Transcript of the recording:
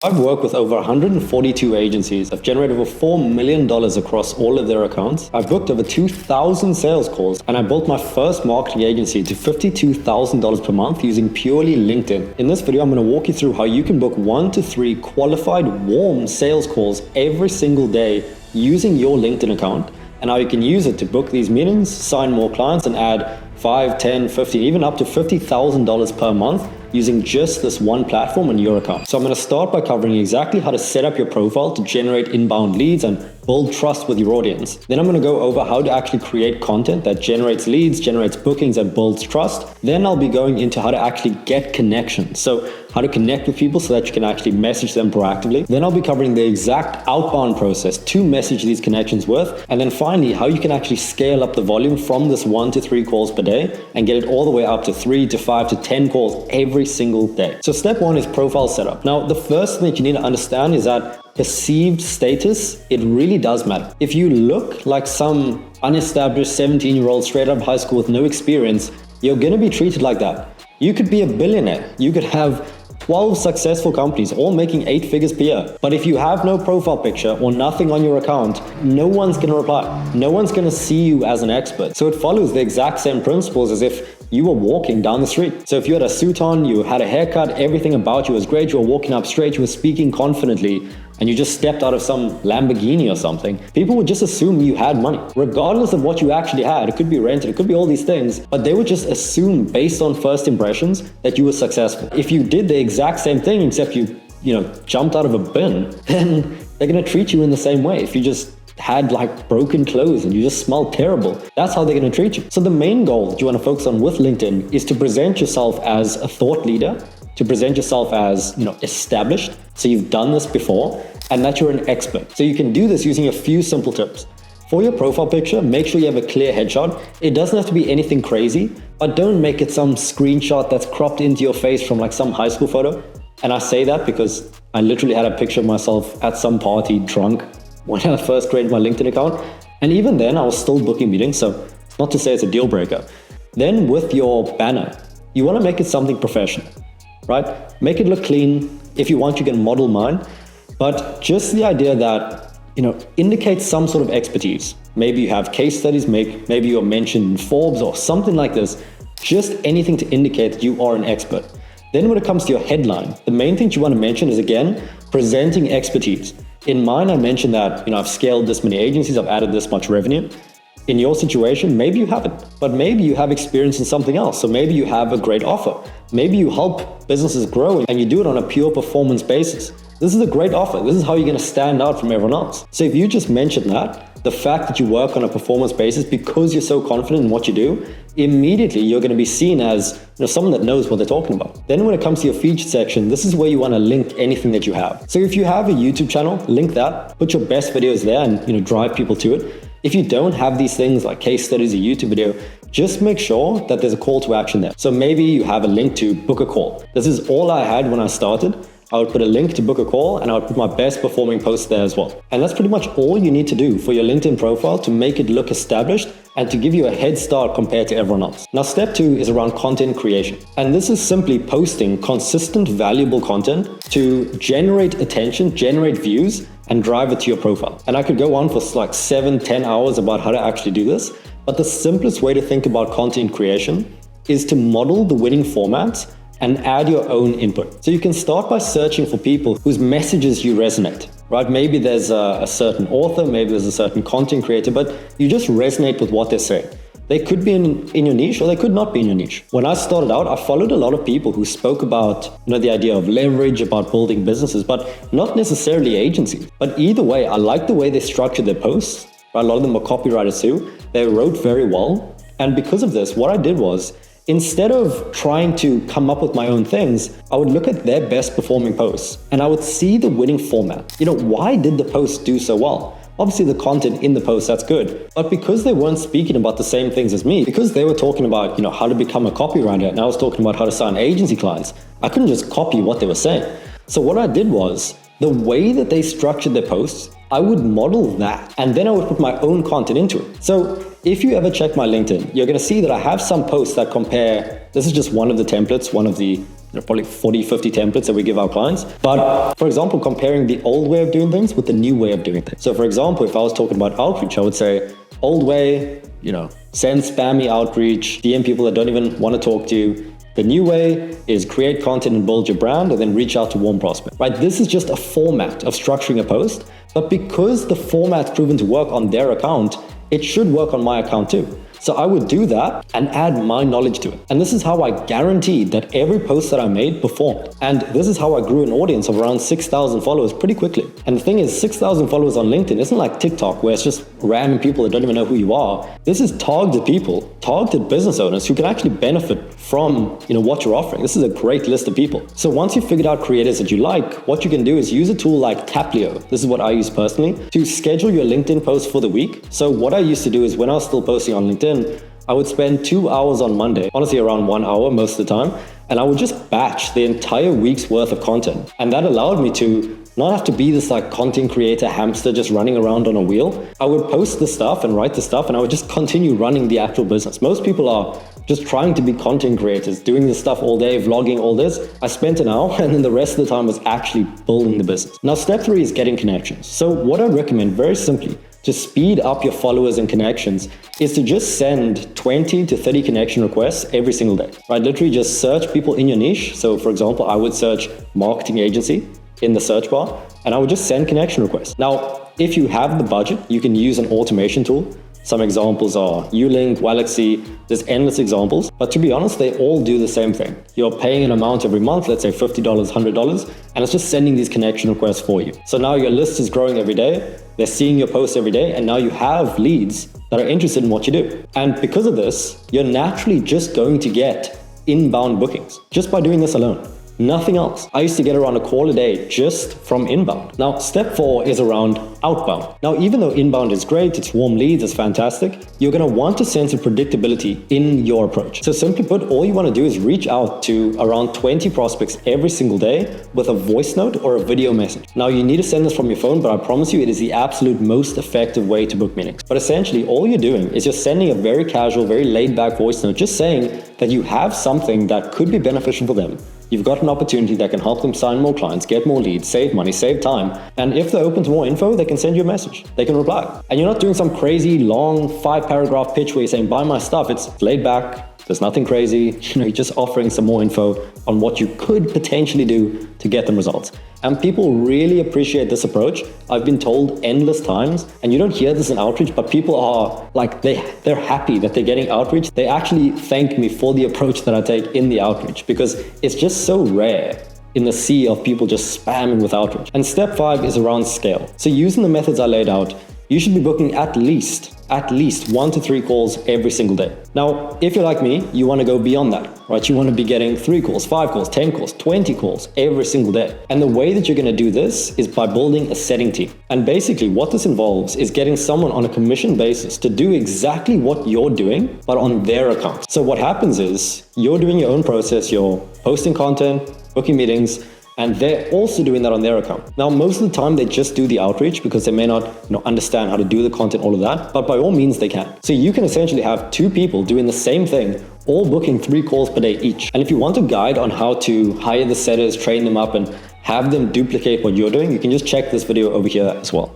I've worked with over 142 agencies. I've generated over $4 million across all of their accounts. I've booked over 2,000 sales calls, and I built my first marketing agency to $52,000 per month using purely LinkedIn. In this video, I'm going to walk you through how you can book 1 to 3 qualified, warm sales calls every single day using your LinkedIn account, and how you can use it to book these meetings, sign more clients, and add 5, 10, 15, even up to $50,000 per month using just this one platform on your account. So I'm going to start by covering exactly how to set up your profile to generate inbound leads and build trust with your audience. Then I'm going to go over how to actually create content that generates leads, generates bookings, and builds trust. Then I'll be going into how to actually get connections. So how to connect with people so that you can actually message them proactively. Then I'll be covering the exact outbound process to message these connections with. And then finally, how you can actually scale up the volume from this 1 to 3 calls per day and get it all the way up to 3 to 5 to 10 calls every single day. So step 1 is profile setup. Now, the first thing that you need to understand is that perceived status, it really does matter. If you look like some unestablished 17-year-old straight out of high school with no experience, you're going to be treated like that. You could be a billionaire. You could have 12 successful companies, all making 8 figures per year. But if you have no profile picture or nothing on your account, no one's going to reply. No one's going to see you as an expert. So it follows the exact same principles as if you were walking down the street. So if you had a suit on, you had a haircut, everything about you was great, you were walking up straight, you were speaking confidently, and you just stepped out of some Lamborghini or something, people would just assume you had money. Regardless of what you actually had, it could be rented, it could be all these things, but they would just assume based on first impressions that you were successful. If you did the exact same thing except you jumped out of a bin, then they're gonna treat you in the same way. If you just had like broken clothes and you just smelled terrible, that's how they're going to treat you. So the main goal that you want to focus on with LinkedIn is to present yourself as a thought leader, to present yourself as established, so you've done this before, and that you're an expert. So you can do this using a few simple tips. For your profile picture, make sure you have a clear headshot. It doesn't have to be anything crazy, but don't make it some screenshot that's cropped into your face from like some high school photo. And I say that because I literally had a picture of myself at some party drunk when I first created my LinkedIn account. And even then, I was still booking meetings, so not to say it's a deal breaker. Then with your banner, you want to make it something professional, right? Make it look clean. If you want, you can model mine. But just the idea that, indicate some sort of expertise. Maybe you have case studies, maybe you're mentioned in Forbes or something like this. Just anything to indicate that you are an expert. Then when it comes to your headline, the main thing you want to mention is, again, presenting expertise. In mine, I mentioned that, I've scaled this many agencies, I've added this much revenue. In your situation, maybe you haven't, but maybe you have experience in something else. So maybe you have a great offer. Maybe you help businesses grow and you do it on a pure performance basis. This is a great offer. This is how you're going to stand out from everyone else. So if you just mention that, the fact that you work on a performance basis because you're so confident in what you do, immediately you're going to be seen as someone that knows what they're talking about. Then when it comes to your featured section, this is where you want to link anything that you have. So if you have a YouTube channel, link that, put your best videos there and drive people to it. If you don't have these things like case studies or YouTube video, just make sure that there's a call to action there. So maybe you have a link to book a call. This is all I had when I started. I would put a link to book a call and I would put my best performing post there as well. And that's pretty much all you need to do for your LinkedIn profile to make it look established and to give you a head start compared to everyone else. Now, step 2 is around content creation. And this is simply posting consistent, valuable content to generate attention, generate views, and drive it to your profile. And I could go on for like 7-10 hours about how to actually do this. But the simplest way to think about content creation is to model the winning formats and add your own input. So you can start by searching for people whose messages you resonate, right? Maybe there's a certain author, maybe there's a certain content creator, but you just resonate with what they're saying. They could be in your niche or they could not be in your niche. When I started out, I followed a lot of people who spoke about the idea of leverage, about building businesses, but not necessarily agencies. But either way, I like the way they structured their posts. Right? A lot of them were copywriters too. They wrote very well. And because of this, what I did was, instead of trying to come up with my own things, I would look at their best performing posts and I would see the winning format. Why did the post do so well? Obviously the content in the post, that's good. But because they weren't speaking about the same things as me, because they were talking about, how to become a copywriter and I was talking about how to sign agency clients, I couldn't just copy what they were saying. So what I did was, the way that they structured their posts, I would model that and then I would put my own content into it. So if you ever check my LinkedIn, you're going to see that I have some posts that compare. This is just one of the templates, one of the there are probably 40, 50 templates that we give our clients. But for example, comparing the old way of doing things with the new way of doing things. So for example, if I was talking about outreach, I would say old way, send spammy outreach, DM people that don't even want to talk to you. The new way is create content and build your brand and then reach out to warm prospects, right? This is just a format of structuring a post, but because the format's proven to work on their account, it should work on my account too. So I would do that and add my knowledge to it. And this is how I guaranteed that every post that I made performed. And this is how I grew an audience of around 6,000 followers pretty quickly. And the thing is, 6,000 followers on LinkedIn isn't like TikTok where it's just random people that don't even know who you are. This is targeted people, targeted business owners who can actually benefit from what you're offering. This is a great list of people. So once you've figured out creators that you like, what you can do is use a tool like Taplio. This is what I use personally to schedule your LinkedIn posts for the week. So what I used to do is when I was still posting on LinkedIn, I would spend 2 hours on Monday, honestly around 1 hour most of the time, and I would just batch the entire week's worth of content. And that allowed me to not have to be this content creator hamster just running around on a wheel. I would post the stuff and write the stuff and I would just continue running the actual business. Most people are just trying to be content creators, doing this stuff all day, vlogging, all this. I spent an hour and then the rest of the time was actually building the business. Now, step 3 is getting connections. So what I recommend very simply to speed up your followers and connections is to just send 20 to 30 connection requests every single day, right? Literally just search people in your niche. So for example, I would search marketing agency in the search bar and I would just send connection requests. Now, if you have the budget, you can use an automation tool. Some examples are Ulink, Galaxy, there's endless examples, but to be honest, they all do the same thing. You're paying an amount every month, let's say $50, $100, and it's just sending these connection requests for you. So now your list is growing every day, they're seeing your posts every day, and now you have leads that are interested in what you do. And because of this, you're naturally just going to get inbound bookings just by doing this alone. Nothing else. I used to get around a call a day just from inbound. Now, step 4 is around outbound. Now, even though inbound is great, it's warm leads, it's fantastic, you're going to want a sense of predictability in your approach. So simply put, all you want to do is reach out to around 20 prospects every single day with a voice note or a video message. Now, you need to send this from your phone, but I promise you it is the absolute most effective way to book meetings. But essentially, all you're doing is just sending a very casual, very laid-back voice note, just saying that you have something that could be beneficial for them. You've got an opportunity that can help them sign more clients, get more leads, save money, save time. And if they're open to more info, they can send you a message. They can reply. And you're not doing some crazy long 5-paragraph pitch where you're saying, buy my stuff. It's laid back. There's nothing crazy. You're just offering some more info on what you could potentially do to get them results. And people really appreciate this approach. I've been told endless times, and you don't hear this in outreach, but people are like, they're happy that they're getting outreach. They actually thank me for the approach that I take in the outreach because it's just so rare in the sea of people just spamming with outreach. And step 5 is around scale. So using the methods I laid out, you should be booking at least 1 to 3 calls every single day. Now, if you're like me, you want to go beyond that, right? You want to be getting 3 calls, 5 calls, 10 calls, 20 calls every single day. And the way that you're going to do this is by building a setting team. And basically what this involves is getting someone on a commission basis to do exactly what you're doing, but on their account. So what happens is you're doing your own process, you're posting content, booking meetings, and they're also doing that on their account. Now, most of the time they just do the outreach because they may not understand how to do the content, all of that, but by all means they can. So you can essentially have 2 people doing the same thing, all booking 3 calls per day each. And if you want a guide on how to hire the setters, train them up, and have them duplicate what you're doing, you can just check this video over here as well.